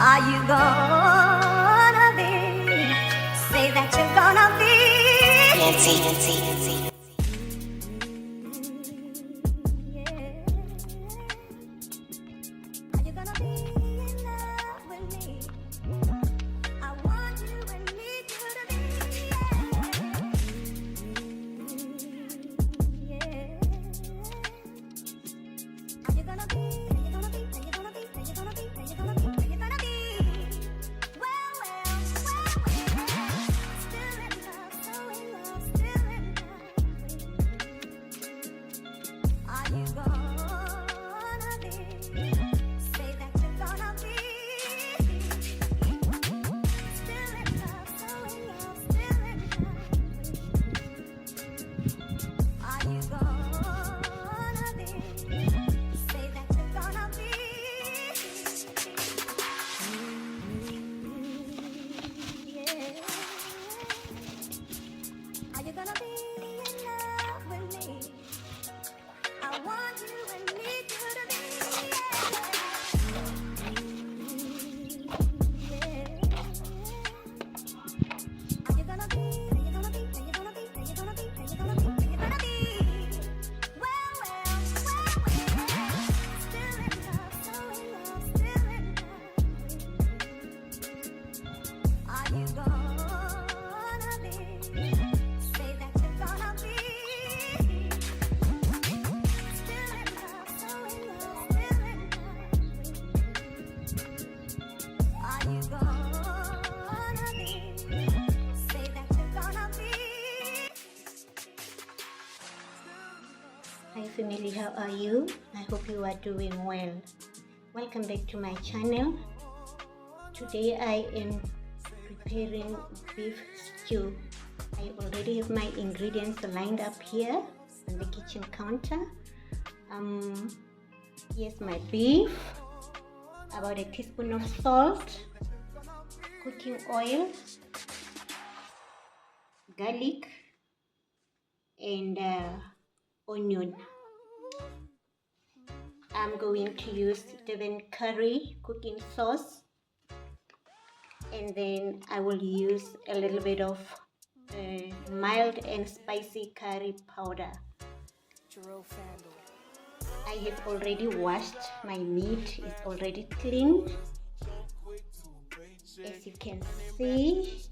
Are you gonna be? Say that you're gonna be. Nancy. Are you gonna be in love with me? I want you and need you to be. Are you gonna be? Are you gonna be? Are you gonna be? Are you gonna be? Are you gonna be? Are you gonna be? Well, still in love, so in love, still in love. Are you gonna be? Say that you're gonna be. Still in love, so in love, still in love. Are you gonna be? Say that you're gonna be. Yeah. Are you gonna be in love with me? I want you and need you to be. Yeah. Are you gonna be? Are you gonna be? Are you gonna be? Are you gonna be? Are you gonna be? Are you gonna be? Well, still in love, so in love, still in love. Are you gonna be? Say that you're gonna be. Still in love, so in love, still in love. Are you gonna be? Say that you're gonna be. Hi family, how are you? I hope you are doing well. Welcome back to my channel. Today I am preparing beef stew. I already have my ingredients lined up here on the kitchen counter. Here's my beef, about a teaspoon of salt, cooking oil, garlic, and onion. I'm going to use Devon curry cooking sauce, and then I will use a little bit of mild and spicy curry powder. I have already washed my meat, it's already clean, as you can see.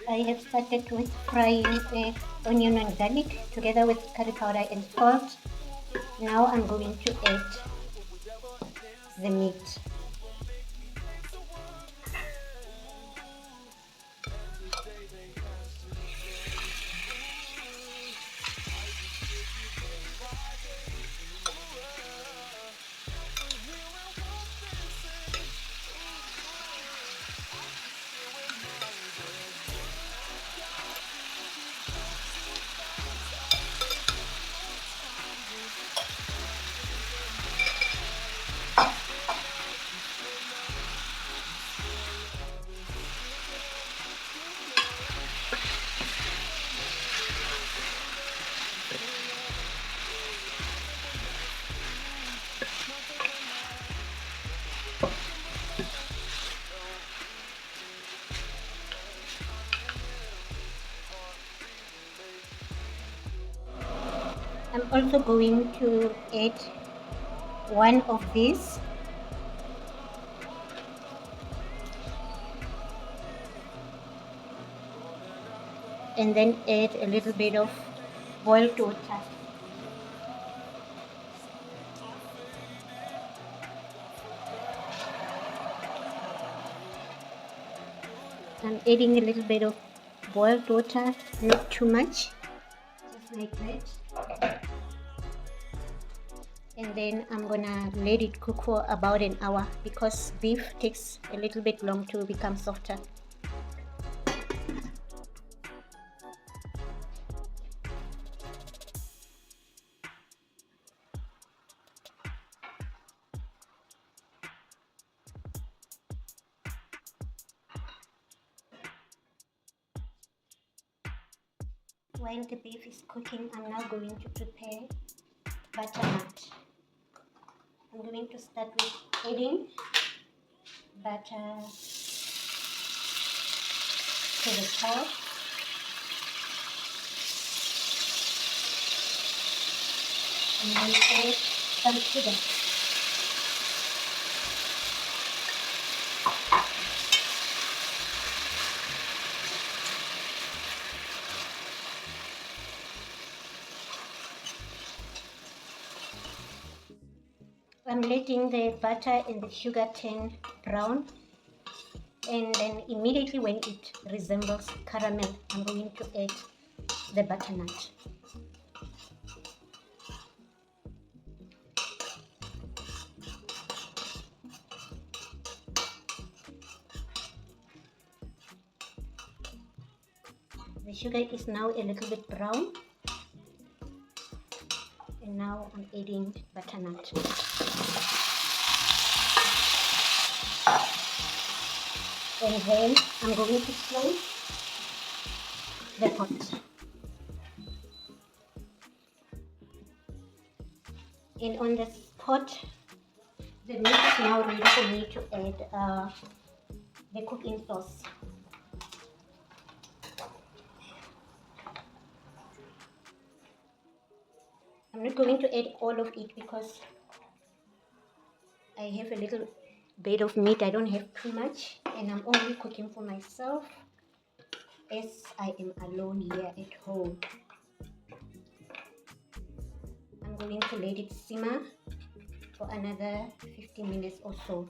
I have started with frying onion and garlic together with curry powder and salt. Now I'm going to add the meat. also going to add one of these, and then add a little bit of boiled water. I'm adding a little bit of boiled water, not too much, just like that. And then I'm gonna let it cook for about an hour because beef takes a little bit long to become softer. While the beef is cooking, I'm now going to prepare butternut. I'm going to start with adding butter to the pot. And then add some sugar. I'm letting the butter and the sugar turn brown, and then immediately when it resembles caramel, I'm going to add the butternut. The sugar is now a little bit brown, and now I'm adding butternut. And then I'm going to close the pot. And on this pot, the meat is now ready for me to add the cooking sauce. I'm not going to add all of it because I have a little bit of meat. I don't have too much, and I'm only cooking for myself as I am alone here at home. I'm going to let it simmer for another 15 minutes or so.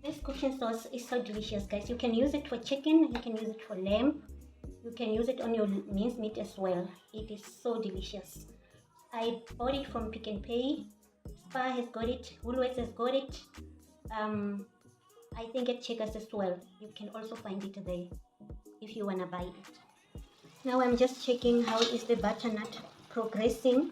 This cooking sauce is so delicious, guys. You can use it for chicken, you can use it for lamb, you can use it on your minced meat as well. It is so delicious. I bought it from Pick and Pay. Spar has got it, Woolworths has got it. I think at Checkers as well. You can also find it there if you wanna buy it. Now I'm just checking how is the butternut progressing.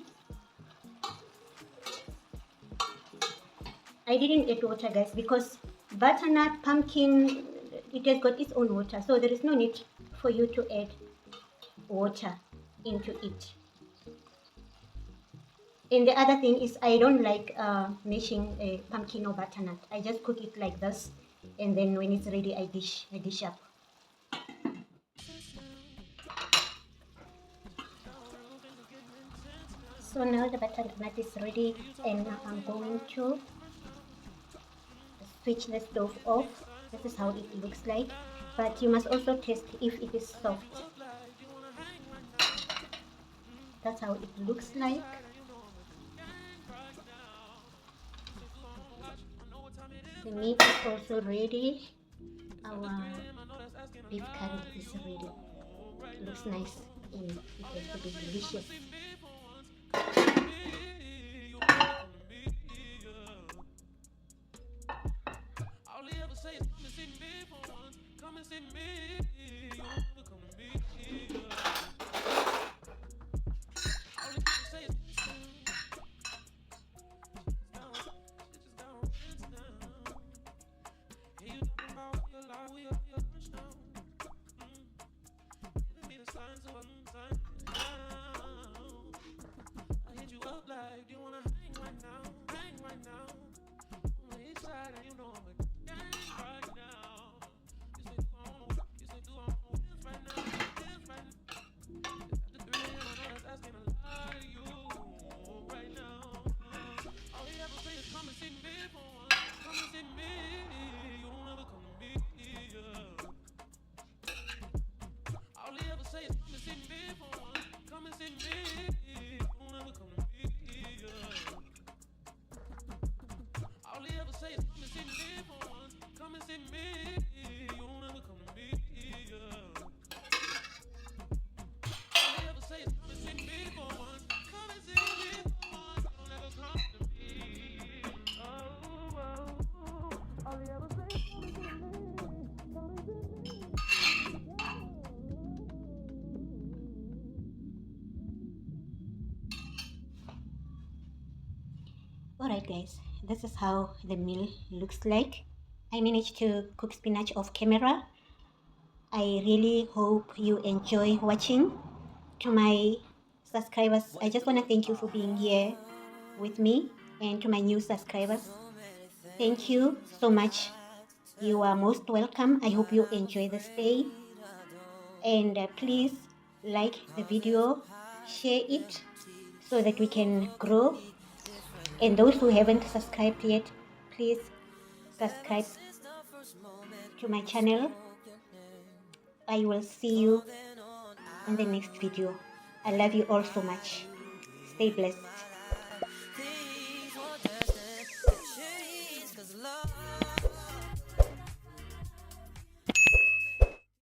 I didn't add water, guys, because butternut, pumpkin, it has got its own water, so there is no need for you to add water into it. And the other thing is I don't like mashing a pumpkin or butternut. I just cook it like this, and then when it's ready I dish up. So now the butternut is ready, and now I'm going to switch the stove off. This is how it looks like, but you must also test if it is soft. That's how it looks like. The meat is also ready. Our beef curry is ready. It looks nice and it has to be delicious. Alright guys, this is how the meal looks like. I managed to cook spinach off camera. I really hope you enjoy watching. To my subscribers, I just want to thank you for being here with me, and to my new subscribers, thank you so much. You are most welcome. I hope you enjoy the stay, and please like the video, share it so that we can grow. And those who haven't subscribed yet, please subscribe to my channel. I will see you in the next video. I love you all so much. Stay blessed.